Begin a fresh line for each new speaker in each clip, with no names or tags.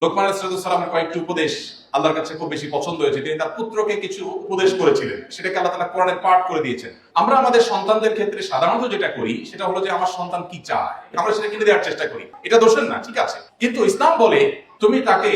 লোকমান আলাইহিস সালামের কয়েকটি উপদেশ আল্লাহর কাছে খুব বেশি পছন্দ হয়েছে। তিনি তার পুত্রকে কিছু উপদেশ করেছিলেন, সেটাকে আল্লাহ তাআলা কোরআনে পাঠ করে দিয়েছেন। আমরা আমাদের সন্তানদের ক্ষেত্রে সাধারণত যেটা করি সেটা হলো যে আমার সন্তান কি চায় আমরা সেটা কিনে দেওয়ার চেষ্টা করি। এটা দোষের না, ঠিক আছে, কিন্তু ইসলাম বলে তুমি তাকে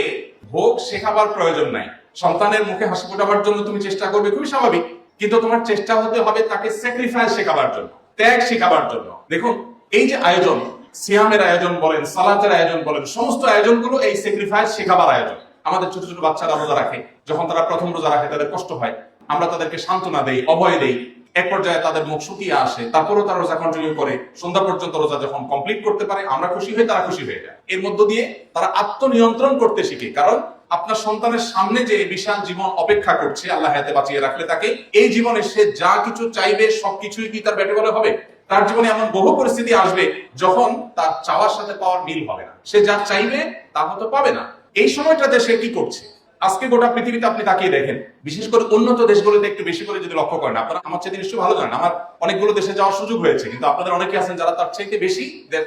ভোগ শেখাবার প্রয়োজন নাই। সন্তানের মুখে হাসি ফোটাবার জন্য তুমি চেষ্টা করবে, খুবই স্বাভাবিক, কিন্তু তোমার চেষ্টা হতে হবে তাকে স্যাক্রিফাইস শেখাবার জন্য, ত্যাগ শেখাবার জন্য। দেখুন, এই যে আয়োজন, সিয়ামের আয়োজন বলেন, সালাতের আয়োজন বলেন, সমস্ত আয়োজনগুলো এই স্যাক্রিফাইস শেখাবার আয়োজন। আমাদের ছোট ছোট বাচ্চারা রোজা রাখে, যখন তারা প্রথম রোজা রাখে তাদের কষ্ট হয়, আমরা তাদেরকে সান্ত্বনা দেই, অভয় দেই। এক পর্যায়ে তাদের মুখ শুকিয়ে আসে, তারপরেও তারা রোজা কন্টিনিউ করে, সন্ধ্যা পর্যন্ত রোজা যখন কমপ্লিট করতে পারে আমরা খুশি হই, তারা খুশি হয়ে যায়। এর মধ্য দিয়ে তারা আত্মনিয়ন্ত্রণ করতে শিখে। কারণ আপনার সন্তানের সামনে যে বিশাল জীবন অপেক্ষা করছে, আল্লাহ হায়াতে বাঁচিয়ে রাখলে তাকে, এই জীবনে সে যা কিছু চাইবে সবকিছুই কি তার ব্যাটে বলে হবে? তার জীবনে এমন বহু পরিস্থিতি আসবে যখন তার চাওয়ার সাথে পাওয়ার মিল হবে না, সে যা চাইবে তা হয়তো পাবে না। এই সময়টাতে সে কি করছে? আজকে গোটা পৃথিবীতে আপনি তাকিয়ে দেখেন, বিশেষ করে উন্নত দেশগুলোতে একটু বেশি করে যদি লক্ষ্য করেন, আপনারা আমার চাইতে নিশ্চয়ই ভালো জানেন, আমার অনেকগুলো দেশে যাওয়ার সুযোগ হয়েছে, কিন্তু আপনাদের অনেকে আছেন যারা তার চাইতে বেশি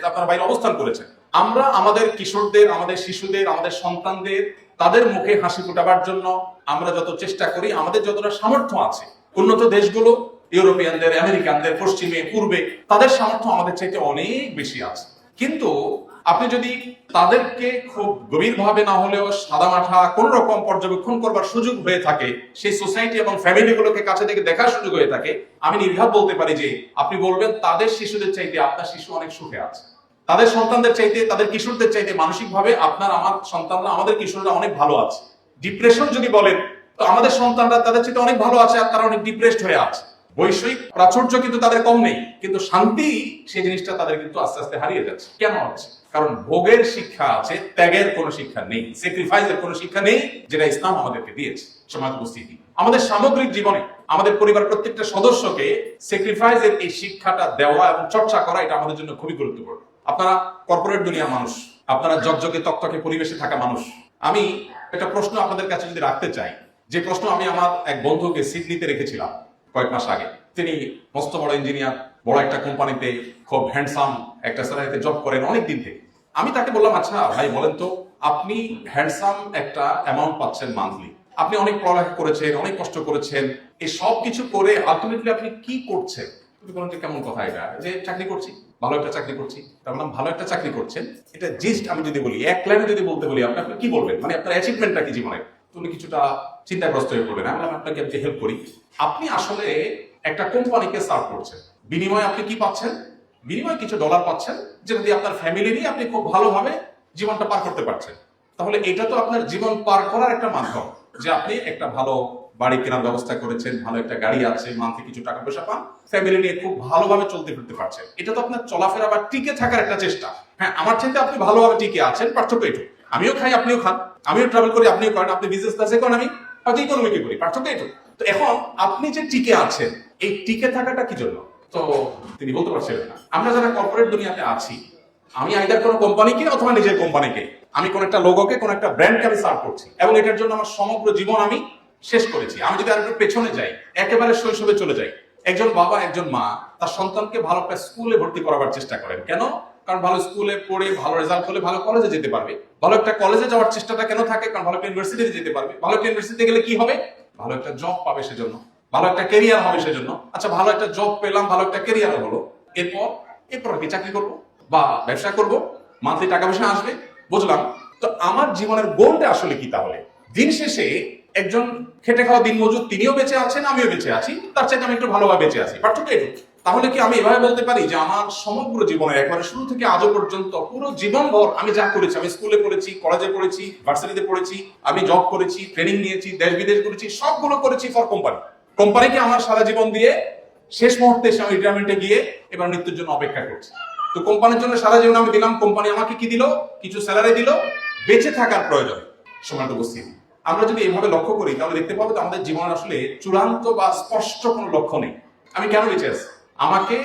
আপনারা বাইরে অবস্থান করেছেন। আমরা আমাদের কিশোরদের, আমাদের শিশুদের, আমাদের সন্তানদের তাদের মুখে হাসি ফোটাবার জন্য আমরা যত চেষ্টা করি, আমাদের যতটা সামর্থ্য আছে, উন্নত দেশগুলো, ইউরোপিয়ানদের, আমেরিকানদের, পশ্চিমে, পূর্বে, তাদের সামর্থ্য আমাদের চাইতে অনেক বেশি আছে। কিন্তু আপনি যদি তাদেরকে খুব গভীরভাবে না হলেও সাদামাঠা কোন রকম পর্যবেক্ষণ করবার সুযোগ হয়ে থাকে, সেই সোসাইটি এবং ফ্যামিলিগুলোকে কাছে থেকে দেখার সুযোগ হয়ে থাকে, আমি নির্ঘাত বলতে পারি যে আপনি বলবেন তাদের শিশুদের চাইতে আপনার শিশু অনেক সুখে আছে। তাদের সন্তানদের চাইতে, তাদের কিশোরদের চাইতে মানসিকভাবে আপনার, আমার সন্তানরা, আমাদের কিশোররা অনেক ভালো আছে। ডিপ্রেশন যদি বলেন, তো আমাদের সন্তানরা তাদের চাইতে অনেক ভালো আছে, আর তারা অনেক ডিপ্রেসড হয়ে আছে। বৈষয়িক প্রাচুর্য কিন্তু তাদের কম নেই, কিন্তু শান্তি, সেই জিনিসটা তাদের কিন্তু আস্তে আস্তে হারিয়ে যাচ্ছে। কেন হচ্ছে? কারণ ভোগের শিক্ষা আছে, ত্যাগের কোনো শিক্ষা নেই, স্যাক্রিফাইসের কোনো শিক্ষা নেই, যেটা ইসলাম আমাদেরকে দিয়েছে। সমাজ উপস্থিতি, আমাদের সামগ্রিক জীবনে আমাদের পরিবার প্রত্যেকটা সদস্যকে স্যাক্রিফাইসের এই শিক্ষাটা দেওয়া এবং চর্চা করা, এটা আমাদের জন্য খুবই গুরুত্বপূর্ণ। আপনারা কর্পোরেট দুনিয়ার মানুষ, আপনারা জকজকে তকতকে পরিবেশে থাকা মানুষ। আমি একটা প্রশ্ন আপনাদের কাছে যদি রাখতে চাই, যে প্রশ্ন আমি আমার এক বন্ধুকে সিডনিতে রেখেছিলাম কয়েক মাস আগে। তিনি মস্ত বড় ইঞ্জিনিয়ার, বড় একটা কোম্পানিতে খুব হ্যান্ডসাম একটা স্যালারিতে জব করেন অনেক দিন থেকে। আমি তাকে বললাম, আচ্ছা ভাই বলেন তো, আপনি হ্যান্ডসাম একটা অ্যামাউন্ট পাচ্ছেন মান্থলি, আপনি অনেক পড়ালেখা করেছেন, অনেক কষ্ট করেছেন, এই সব কিছু করে আলটিমেটলি আপনি কি করছেন? তুমি বলেন যে কেমন কথা এটা, যে চাকরি করছি, ভালো একটা চাকরি করছি। তার বললাম, ভালো একটা চাকরি করছেন, এটা জিস্ট আমি যদি বলি, এক লাইনে যদি বলতে বলি, আপনি কি বলবেন? মানে আপনার অ্যাচিভমেন্টটা কি জীবনে? তুমি কিছুটা চিন্তাগ্রস্ত হয়ে পড়বেন। আমি আপনাকে হেল্প করি। আপনি আসলে একটা কোম্পানিকে সার্ভ করছেন, বিনিময়ে আপনি কি পাচ্ছেন? বিনিময়ে কিছু ডলার পাচ্ছেন, যেটা দিয়ে আপনার ফ্যামিলি নিয়ে আপনি খুব ভালোভাবে জীবনটা পার করতে পারছেন। তাহলে এটা তো আপনার জীবন পার করার একটা মাধ্যম, যে আপনি একটা ভালো বাড়ি কেনার ব্যবস্থা করেছেন, ভালো একটা গাড়ি আছে, মান্থলি কিছু টাকা পয়সা পান, ফ্যামিলি নিয়ে খুব ভালোভাবে চলতে ফিরতে পারছেন। এটা তো আপনার চলাফেরা বা টিকে থাকার একটা চেষ্টা। হ্যাঁ, আমার চিন্তা আপনি ভালোভাবে টিকে আছেন, পার্থক্য এটু। আমিও খাই, আপনিও খান, আমিও ট্রাভেল করি, আপনিও করেন, আপনি বিজনেস ক্লাসে করেন, আমি হয়তো ইকোনমিকে করি, পার্থক্য এটু। তো এখন আপনি যে টিকে আছেন, এই টিকে থাকাটা কি জন্য? তো তিনি বলতে পারছিলেন না। আমরা যারা কর্পোরেট দুনিয়াতে আছি, আমি আইদার কোনো কোম্পানিকে অথবা নিজের কোম্পানিকে, আমি কোন একটা লোগোকে, কোন একটা ব্র্যান্ডকে আমি সার্ভ করছি, এবং এটার জন্য আমার সমগ্র জীবন আমি শেষ করেছি। আমি যদি আরেকটু পেছনে যাই, একেবারে শৈশবে চলে যাই, একজন বাবা, একজন মা তার সন্তানকে ভালো একটা স্কুলে ভর্তি করাবার চেষ্টা করেন। কেন? কারণ ভালো স্কুলে পড়ে ভালো রেজাল্ট হলে ভালো কলেজে যেতে পারবে। ভালো একটা কলেজে যাওয়ার চেষ্টাটা কেন থাকে? কারণ ভালো একটা ইউনিভার্সিটিতে যেতে পারবে। ভালো একটা ইউনিভার্সিটিতে গেলে কি হবে? ভালো একটা জব পাবে, সেজন্য ভালো একটা ক্যারিয়ার হবে সেজন্য। আচ্ছা, ভালো একটা জব পেলাম, ভালো একটা ক্যারিয়ার হলো, এরপর কি চাকরি করব বা ব্যবসা করব, মান্থলি টাকা পয়সা আসবে, বুঝলাম। তো আমার জীবনের গোলটা আসলে কি? তাহলে দিন শেষে একজন খেটে খাওয়া দিন মজুর, তিনিও বেঁচে আছেন, আমিও বেঁচে আছি, তার চাইতে আমি একটু ভালোভাবে বেঁচে আছি, পার্থক্য এটুকু। তাহলে কি আমি এভাবে বলতে পারি যে আমার সমগ্র জীবনের একবারে শুরু থেকে আজও পর্যন্ত পুরো জীবনভর আমি যা করেছি, আমি স্কুলে পড়েছি, কলেজে পড়েছি, ভার্সিটিতে পড়েছি, আমি জব করেছি, ট্রেনিং নিয়েছি, দেশ বিদেশ করেছি, সবগুলো করেছি ফর কোম্পানি। কোম্পানিকে আমার সারা জীবন দিয়ে শেষ মুহূর্তে এসে আমি রিটায়ারমেন্টে গিয়ে এবার মৃত্যুর জন্য অপেক্ষা করছি। তো কোম্পানির জন্য সারা জীবন আমি দিলাম, কোম্পানি আমাকে কি দিল? কিছু স্যালারি দিল, বেঁচে থাকার প্রয়োজন। সময় উপস্থিতি, আমরা যদি এভাবে লক্ষ্য করি, তাহলে দেখতে পাবো যে আমাদের জীবনের আসলে চূড়ান্ত বা স্পষ্ট কোনো লক্ষ্য নেই। আমি কেন বেঁচে আছি? আমাকে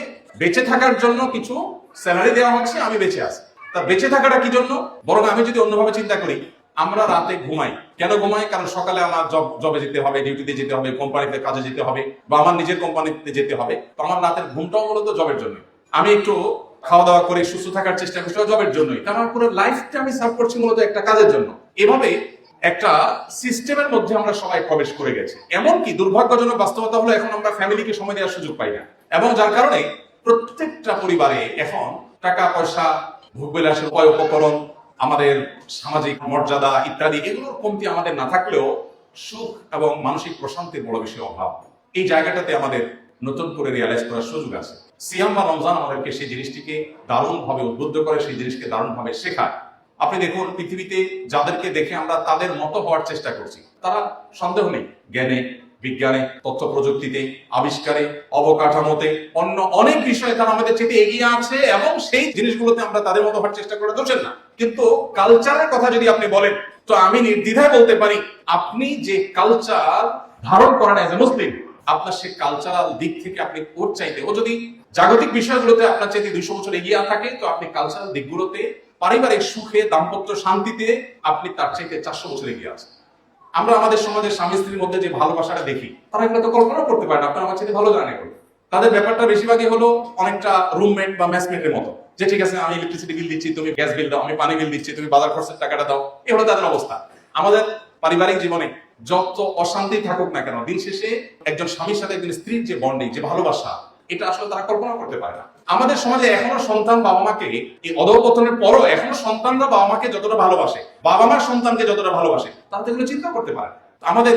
বেঁচে থাকার জন্য কিছু স্যালারি দেওয়া হচ্ছে, আমি বেঁচে আছি। তা বেঁচে থাকাটা কি জন্য? বরং আমি যদি অন্যভাবে চিন্তা করি, আমরা রাতে ঘুমাই। কেন ঘুমাই? কারণ সকালে আমার জবে যেতে হবে, ডিউটিতে যেতে হবে, কোম্পানিতে কাজে যেতে হবে, বা আমার নিজের কোম্পানিতে যেতে হবে। তো আমার রাতের ঘুমটাও মূলত জবের জন্য। আমি একটু খাওয়া দাওয়া করে সুস্থ থাকার চেষ্টা করছি জবের জন্যই, কারণ আমার পুরো লাইফটা আমি সার্ভ করছি মূলত একটা কাজের জন্য। এভাবে একটা সিস্টেমের মধ্যে আমরা সবাই প্রবেশ করে গেছি। এমনকি দুর্ভাগ্যজনক বাস্তবতা হলো এখন আমরা ফ্যামিলিকে সময় দেওয়ার সুযোগ পাই না, এবং যার কারণে প্রত্যেকটা পরিবারে এখন টাকা পয়সা, ভোগবিলাসের উপায় উপকরণ, আমাদের সামাজিক মর্যাদা ইত্যাদি এগুলোর কমতি আমাদের না থাকলেও সুখ এবং মানসিক প্রশান্তির বড় বেশি অভাব। এই জায়গাটাতে আমাদের নতুন করে রিয়ালাইজ করার সুযোগ আছে। সিয়াম বা রমজান আমাদেরকে সেই জিনিসটিকে দারুণভাবে উদ্বুদ্ধ করে, সেই জিনিসকে দারুণভাবে শেখায়। আপনি দেখুন, পৃথিবীতে যাদেরকে দেখে আমরা তাদের মতো হওয়ার চেষ্টা করছি, তারা সন্দেহ নেই জ্ঞানে, বিজ্ঞানে, তথ্য প্রযুক্তিতে, আবিষ্কারে, অবকাঠামোতে, অন্য অনেক বিষয়ে তারা আমাদের চেয়ে এগিয়ে আছে, এবং সেই জিনিসগুলোতে আমরা তাদের মতো হওয়ার চেষ্টা করে দোষের না। কিন্তু কালচারের কথা যদি আপনি বলেন, তো আমি নির্দ্বিধায় বলতে পারি, আপনি যে কালচার ধারণ করেন এজ এ মুসলিম, আপনার সেই কালচারাল দিক থেকে আপনি ওর চাইতে, ও যদি জাগতিক বিষয়গুলোতে আপনার চাইতে 200 বছর এগিয়ে থাকে, তো আপনি কালচারাল দিকগুলোতে, পারিবারিক সুখে, দাম্পত্য শান্তিতে আপনি তার চাইতে 400 বছর এগিয়ে আছেন। আমরা আমাদের সমাজের স্বামী স্ত্রীর মধ্যে যে ভালোবাসাটা দেখি, তারা এগুলো তো কল্পনা করতে পারে না। আপনার আমার চাইতে ভালো জানেন এগুলো। তাদের ব্যাপারটা বেশিরভাগই হলো অনেকটা রুমমেট বা ম্যাচমেটের মতো, যে ঠিক আছে আমি ইলেকট্রিসিটি বিল দিচ্ছি, তুমি গ্যাস বিল দাও, আমি পানি বিল দিচ্ছি, তুমি বাজার খরচের টাকাটা দাও। এ হলো তাদের অবস্থা। আমাদের পারিবারিক জীবনে যত অশান্তি থাকুক না কেন, দিন শেষে একজন স্বামীর সাথে একজন স্ত্রীর যে বন্ডিং, যে ভালোবাসা, এটা আসলে তারা কল্পনা করতে পারে না। আমাদের সমাজে এখনো সন্তান বাবা মাকে, এই অধঃপতনের পরও এখনো সন্তানরা বাবা মাকে যতটা ভালোবাসে, বাবা মার সন্তানকে যতটা ভালোবাসে, তারা তো এগুলো চিন্তা করতে পারে। আমাদের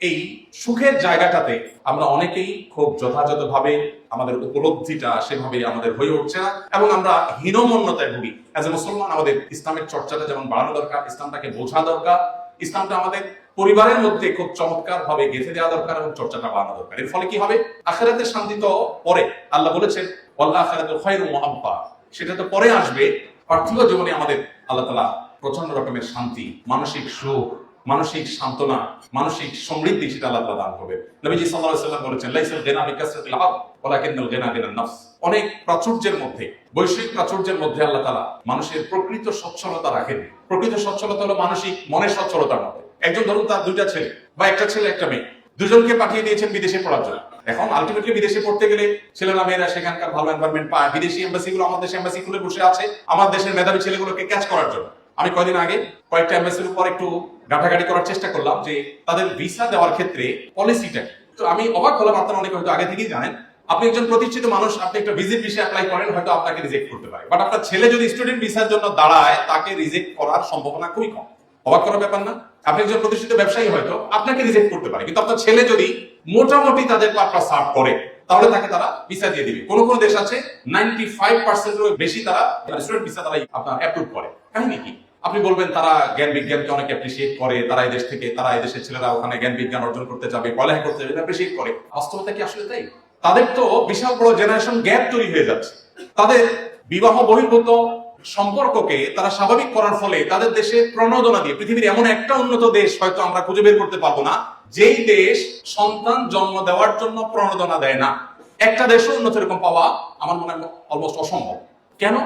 এই সুখের জায়গাটাতে আমরা অনেকেই খুব যথাযথভাবে আমাদের উপলব্ধিটা সেভাবে আমাদের হয়ে উঠছে না, এবং আমরা হীনমন্যতায় ভুগি। অ্যাজ এ মুসলমান আমাদের ইসলামের চর্চাটা যেমন বাড়ানো দরকার, ইসলামটাকে বোঝা দরকার, ইসলামটা আমাদের পরিবারের মধ্যে খুব চমৎকার ভাবে গেঁথে দেওয়া দরকার, এবং চর্চাটা বাড়ানো দরকার। এর ফলে কি হবে? আখিরাতের শান্তি তো পরে, আল্লাহ বলেছেন ওয়াল আখিরাতু খায়রুম ওয়া আবকা, সেটা তো পরে আসবে। পার্থিব জীবনে আমাদের আল্লাহ তাআলা প্রচন্ড রকমের শান্তি, মানসিক সুখ, মানসিক সান্ত্বনা, মানসিক সমৃদ্ধি সেটা আল্লাহ তাআলা দান করবে। নবীজি সাল্লাল্লাহু আলাইহি ওয়াসাল্লাম বলেছেন লাইসাল গিনা বিকাসরাতিল হক ওয়ালাকিন্নাল গিনা গিনান নফস। অনেক প্রাচুর্যের মধ্যে, বৈশ্বিক প্রাচুর্যের মধ্যে আল্লাহ তাআলা মানুষের প্রকৃত সচ্ছলতা রাখেন। প্রকৃত সচ্ছলতা হলো মানসিক মনের সচ্ছলতার মধ্যে। একজন ধরুন তার 2টা ছেলে বা একটা ছেলে একটা মেয়ে, দুজনকে পাঠিয়ে দিয়েছেন বিদেশে পড়ার জন্য। এখন আলটিমেটলি বিদেশে পড়তে গেলে ছেলেরা মেয়েরা সেখানকার ভালো এনভায়রনমেন্ট পায়। বিদেশি এমবাসিগুলো আমাদের দেশে এমবাসি খুলে বসে আছে আমার দেশের মেধাবী ছেলেগুলোকে ক্যাচ করার জন্য। আমি কয়েকদিন আগে কয়েকটা এমবাসির উপর একটু ঘাটাঘাটি করার চেষ্টা করলাম যে তাদের ভিসা দেওয়ার ক্ষেত্রে পলিসিটা। তো আমি অবাক হলাম, আপনারা অনেকে হয়তো আগে থেকেই জানেন, আপনি একজন প্রতিষ্ঠিত মানুষ, আপনি একটা ভিজিট ভিসা অ্যাপ্লাই করেন, হয়তো আপনাকে রিজেক্ট করতে পারে, বাট আপনার ছেলে যদি স্টুডেন্ট ভিসার জন্য দাঁড়ায়, তাকে রিজেক্ট করার সম্ভাবনা খুবই কম। অবাক করার ব্যাপার না? আপনি একজন প্রতিষ্ঠিত ব্যবসায়ী, হয়তো আপনাকে রিজেক্ট করতে পারে, কিন্তু আপনার ছেলে যদি মোটামুটি তাদের পারপাস সার্ভ করে, তাহলে তাকে তারা ভিসা দিয়ে দিবে। কোন কোন দেশ আছে 95% এর বেশি তারা স্টুডেন্ট ভিসা তারা আপনার অ্যাপ্রুভ করে। কাহিনী কি? আপনি বলবেন তারা জ্ঞান বিজ্ঞানকে অনেক অ্যাপ্রিসিয়েট করে, তারা এই দেশ থেকে, তারা এই দেশের ছেলেরা ওখানে জ্ঞান বিজ্ঞান অর্জন করতে যাবে, পড়ালেখা করতে যাবে, অ্যাপ্রিসিয়েট করে। বাস্তবতা কি আসলে তাই? তাদের তো বিশাল বড় জেনারেশন গ্যাপ তৈরি হয়ে যাচ্ছে। তাদের বিবাহ বহির্ভূত সম্পর্ককে তারা স্বাভাবিক করার ফলে তাদের দেশে প্রণোদনা দিয়ে, পৃথিবীর এমন একটা উন্নত দেশ হয়তো আমরা খুঁজে বের করতে পারবো না যেই দেশ সন্তান জন্ম দেওয়ার জন্য প্রণোদনা দেয় না। একটা দেশও উন্নত এরকম পাওয়া আমার মনে হয় অলমোস্ট অসম্ভব। কেন?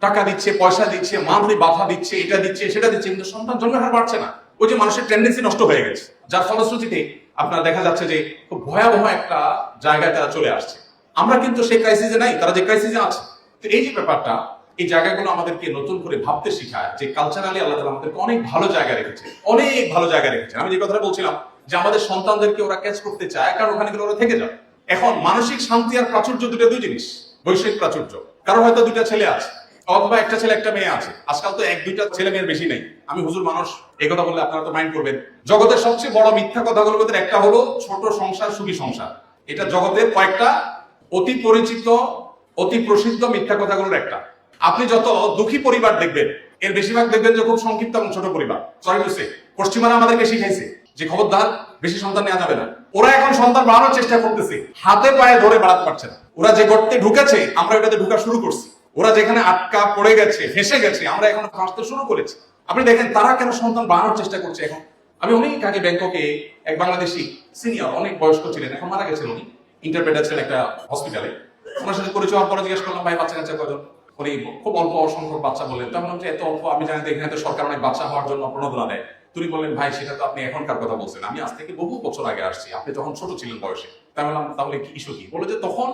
টাকা দিচ্ছে, পয়সা দিচ্ছে, মান্থলি বাধা দিচ্ছে, এটা দিচ্ছে, সেটা দিচ্ছে, কিন্তু সন্তান জন্মের হার বাড়ছে না। ওই যে মানুষের টেন্ডেন্সি নষ্ট হয়ে গেছে, যার ফলশ্রুতিতে আপনার দেখা যাচ্ছে যে খুব ভয়াবহ একটা জায়গায় তারা চলে আসছে। আমরা কিন্তু সেই ক্রাইসিসে নাই, তারা যে ক্রাইসিসে আছে। তো এই যে ব্যাপারটা, এই জায়গাগুলো আমাদেরকে নতুন করে ভাবতে শেখায় যে কালচারালি আল্লাহ তাআলা আমাদেরকে অনেক ভালো জায়গা রেখেছে, অনেক ভালো জায়গা রেখেছে। আমি যে কথাটা বলছিলাম যে আমাদের সন্তানদেরকে ওরা ক্যাচ করতে চায়, কারণ ওখানে গেলে ওরা থেকে যায়। এখন মানসিক শান্তি আর প্রাচুর্য দুই জিনিস। বৈশ্বিক প্রাচুর্য, কারো হয়তো 2টা ছেলে আছে, অথবা একটা ছেলে একটা মেয়ে আছে। আজকাল তো 1-2টা ছেলে মেয়ের বেশি নেই। আমি হুজুর মানুষ, এই কথা বললে আপনারা তো মাইন্ড করবেন। জগতের সবচেয়ে বড় মিথ্যা কথাগুলোর মধ্যে একটা হলো ছোট সংসার সুখী সংসার। এটা জগতের কয়েকটা অতি পরিচিত, অতি প্রসিদ্ধ মিথ্যা কথাগুলোর একটা। আপনি যত দুঃখী পরিবার দেখবেন, এর বেশিরভাগ দেখবেন যে খুব সংক্ষিপ্ত এবং ছোট পরিবার। সরি টু সে, পশ্চিমারা আমাদেরকে শিখাইছে যে খবরদার বেশি সন্তান নেওয়া যাবে না। ওরা এখন সন্তান বাড়ানোর চেষ্টা করতেছে, হাতে পায়ে ধরে বাড়াতে পারছে না। ওরা যে গর্তে ঢুকেছে, আমরা এটাতে ঢুকা শুরু করছি। ওরা যেখানে আটকা পড়ে গেছে, ফেঁসে গেছে, আমরা এখন ফাঁসতে শুরু করেছি। আপনি দেখেন তারা কেন সন্তান বাড়ানোর চেষ্টা করছে এখন। আমি অনেক আগে ব্যাংককে এক বাংলাদেশি সিনিয়র, অনেক বয়স্ক ছিলেন, এখন মারা গেছেন, উনি ইন্টারপ্রেটার ছিলেন একটা হসপিটালে। ওনার সাথে পরিচয় হওয়ার পরে জিজ্ঞেস করলাম, ভাই বাচ্চা কাচ্চা কজন? উনি খুব অল্প অসংখ্যক বাচ্চা বললেন। তো আমি বললাম যে এত অল্প, আমি জানি তো এখানে তো সরকার অনেক বাচ্চা হওয়ার জন্য প্রণোদনা দেয়। তিনি বললেন, ভাই সেটা তো আপনি এখনকার কথা বলছেন, আমি আজ থেকে বহু বছর আগে আসছি, আপনি তখন ছোট ছিলেন বয়সে। তাই বললাম তাহলে কি ইস্যু কি? বলে যে তখন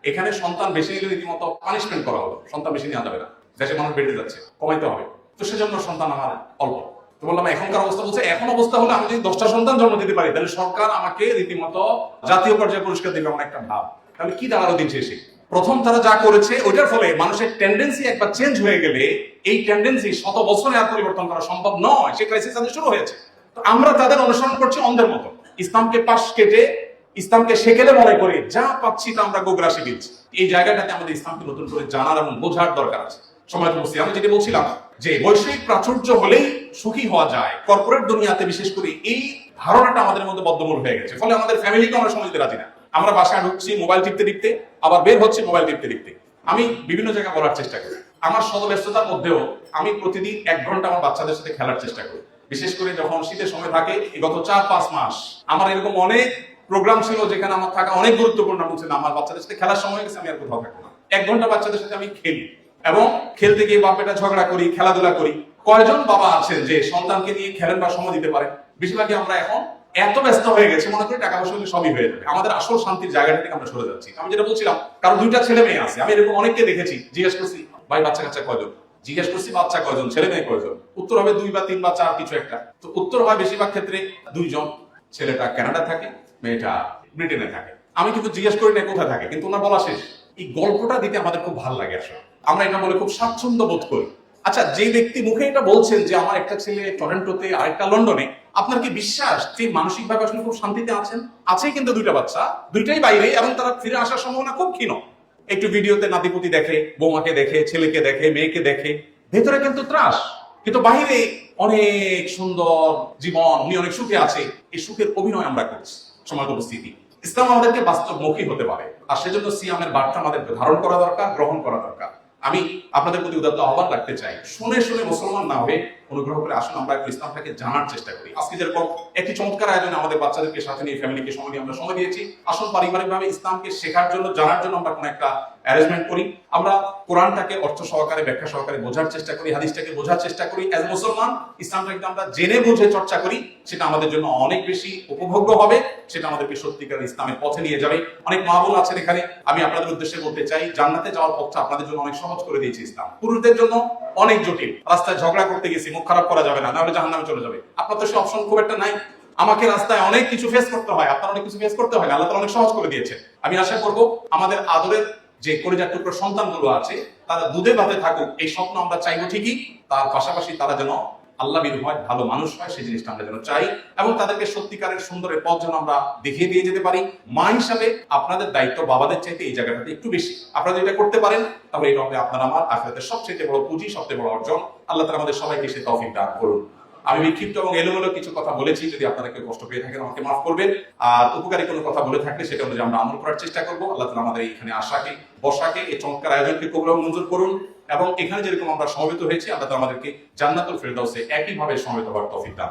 এখানে সন্তান বেশি নিলে রীতিমতো পানিশমেন্ট করা হলো, সন্তান বেশি নেওয়া যাবে না, দেশে মানুষ বেড়ে যাচ্ছে, কমাইতে হবে। তো সেজন্য সন্তান আমার অল্প। তো বললাম এখনকার অবস্থা বলছে, এখন অবস্থা হলে আমি যদি 10টা সন্তান জন্ম দিতে পারি তাহলে সরকার আমাকে রীতিমতো জাতীয় পর্যায়ে পুরস্কার দেবে, এমন একটা ভাব। তাহলে কি দাঁড়ালো দিন শেষে? প্রথম তারা যা করেছে ওইটার ফলে মানুষের টেন্ডেন্সি একবার চেঞ্জ হয়ে গেলে এই টেন্ডেন্সি শত বছরে আর পরিবর্তন করা সম্ভব নয়। সেই ক্রাইসিস তাদের শুরু হয়েছে। তো আমরা তাদের অনুসরণ করছি অন্ধের মতো, ইসলামকে পাশ কেটে, ইসলামকে সেকেলে মনে করে যা পাচ্ছি তা আমরা গোগ্রাসে দিচ্ছি। এই জায়গাটাতে আমাদের ইসলামকে নতুন করে জানার এবং বোঝার দরকার আছে। সময় বলছি, আমি যেটা বলছিলাম যে বৈশ্বিক প্রাচুর্য হলেই সুখী হওয়া যায়, কর্পোরেট দুনিয়াতে বিশেষ করে এই ধারণাটা আমাদের মধ্যে বদ্ধমূল হয়ে গেছে। ফলে আমাদের ফ্যামিলিকে আমরা সময় দিতে রাজি না। আমরা বাসায় ঢুকছি মোবাইল টিপতে টিপতে, আবার বের হচ্ছে মোবাইল টিপতে টিপতে। আমি বিভিন্ন জায়গায় বলার চেষ্টা করি, আমার শত ব্যস্ততার মধ্যেও আমি প্রতিদিন 1 ঘন্টা আমার বাচ্চাদের সাথে খেলার চেষ্টা করি। বিশেষ করে যখন শীতের সময় থাকে, গত 4-5 মাস আমার এরকম অনেক প্রোগ্রাম ছিল যেখানে আমার থাকা অনেক গুরুত্বপূর্ণ। বলছিলাম আমার বাচ্চাদের সাথে খেলার সময় গেছে, আমি আর কোথাও থাকবো না। 1 ঘন্টা বাচ্চাদের সাথে আমি খেলি এবং খেলতে গিয়ে বাপ বেটা ঝগড়া করি, খেলাধুলা করি। কয়জন বাবা আছেন যে সন্তানকে নিয়ে খেলেন বা সময় দিতে পারেন? বেশিরভাগই আমরা এখন এত ব্যস্ত হয়ে গেছে, মনে করি টাকা পয়সা হলে সবই হয়ে যাবে। আমাদের আসল শান্তির জায়গাটা থেকে আমরা সরে যাচ্ছি। আমি যেটা বলছিলাম, কারণ 2টা ছেলে মেয়ে আছে, আমি এরকম অনেককে দেখেছি। জিজ্ঞেস করছি ভাই বাচ্চা কাচ্চা কয়জন, জিজ্ঞেস করছি বাচ্চা কয়জন, ছেলে মেয়ে কয়জন, উত্তর হবে 2 বা 3 বা 4 কিছু একটা। তো উত্তর হয় বেশিরভাগ ক্ষেত্রে 2 জন। ছেলেটা কানাডা থাকে, মেয়েটা ব্রিটেনে থাকে। আমি কিন্তু জিজ্ঞেস করি না কোথায় থাকে, কিন্তু ওনার বলা শেষ। এই গল্পটা দিতে আমাদের খুব ভালো লাগে। আসলে আমরা এটা বলে খুব স্বাচ্ছন্দ্য বোধ করি। আচ্ছা, যে ব্যক্তি মুখে এটা বলছেন যে আমার একটা ছেলে টরন্টোতে আর একটা লন্ডনে, আপনার কি বিশ্বাস যে মানসিকভাবে আসলে খুব শান্তিতে আছেন? আছে কিন্তু 2টা বাচ্চা, 2টাই বাইরে, এবং তারা ফিরে আসার সম্ভাবনা খুব ক্ষীণ। একটু ভিডিওতে নাতিপুতি দেখে, বৌমাকে দেখে, ছেলেকে দেখে, মেয়েকে দেখে, ভেতরে কিন্তু ত্রাস, কিন্তু বাইরে অনেক সুন্দর জীবন, উনি অনেক সুখে আছে। এই সুখের অভিনয় আমরা করছি। সময় উপস্থিতি, ইসলাম আমাদেরকে বাস্তবমুখী হতে পারে, আর সেজন্য সিয়ামের বার্তা আমাদের ধারণ করা দরকার, গ্রহণ করা দরকার। আমি আপনাদের প্রতি উদাত্ত আহ্বান রাখতে চাই, শুনে শুনে মুসলমান না হয়ে অনুগ্রহ করে আসুন আমরা একটু ইসলামটাকে জানার চেষ্টা করি। আজকে যেরকম একটি চমৎকার আয়োজনে আমাদের বাচ্চাদেরকে সাথে নিয়ে, ফ্যামিলিকে সময় নিয়ে আমরা সময় দিয়েছি, আসুন পারিবারিকভাবে ইসলামকে শেখার জন্য, জানার জন্য আমরা কোনো একটা অ্যারেঞ্জমেন্ট করি। আমরা কোরআনটাকে অর্থ সহকারে, ব্যাখ্যা সহকারে বোঝার চেষ্টা করি, হাদিসটাকে বোঝার চেষ্টা করি। অ্যাজ মুসলমান ইসলামটাকে আমরা জেনে বুঝে চর্চা করি, সেটা আমাদের জন্য অনেক বেশি উপভোগ্য হবে, সেটা আমাদেরকে সত্যিকার ইসলামের পথে নিয়ে যাবে। অনেক মা বোন আছেন এখানে, আমি আপনাদের উদ্দেশ্যে বলতে চাই, জান্নাতে যাওয়ার পথটা আপনাদের জন্য অনেক সহজ করে দিয়েছে ইসলাম। পুরুষদের জন্য অনেক জটিল, রাস্তায় ঝগড়া করতে গেছি, মুখ খারাপ করা যাবে না, নাহলে জাহান্নামে চলে যাবে। আপনার তো সে অপশন খুব একটা নাই। আমাকে রাস্তায় অনেক কিছু ফেস করতে হয়, আপনার অনেক কিছু ফেস করতে হয় না, আল্লাহ তাআলা অনেক সহজ করে দিয়েছে। আমি আশা করব আমাদের আদরের যে কলিজার টুকরো সন্তানগুলো আছে তারা দুধে ভাতে থাকুক, এই স্বপ্ন আমরা চাইবো ঠিকই। তার পাশাপাশি তারা যেন আল্লাহবিদ হয়, ভালো মানুষ হয়, সেই জিনিসটা আমরা যেন চাই, এবং তাদেরকে সত্যিকারের সুন্দরের পথ যেন আমরা দেখিয়ে দিয়ে যেতে পারি। মা হিসাবে আপনাদের দায়িত্ব বাবাদের চাইতে এই জায়গাটাতে একটু বেশি। আপনারা যদি এটা করতে পারেন তাহলে এটা হবে আপনার আমার আখিরাতের সবচেয়ে বড় পুঁজি, সবচেয়ে বড় অর্জন। আল্লাহ তাআলা আমাদের সবাইকে সে তৌফিক দান করুন। আমি বিক্ষিপ্ত এবং এলোমেলো কিছু কথা বলেছি, যদি আপনারা কেউ কষ্ট পেয়ে থাকেন আমাকে মাফ করবেন। আর উপকারী কোনো কথা বলে থাকলে সেটা অনুযায়ী আমরা আমল করার চেষ্টা করবো। আল্লাহ তাআলা আমাদের এখানে আসাকে, বসাকে, এই চমৎকার আয়োজনকে কবুল এবং মঞ্জুর করুন, এবং এখানে যেরকম আমরা সমবেত হয়েছি আল্লাহ তাআলা আমাদেরকে জান্নাতুল ফেরদাউসে একইভাবে সমবেত হওয়ার তৌফিক দান।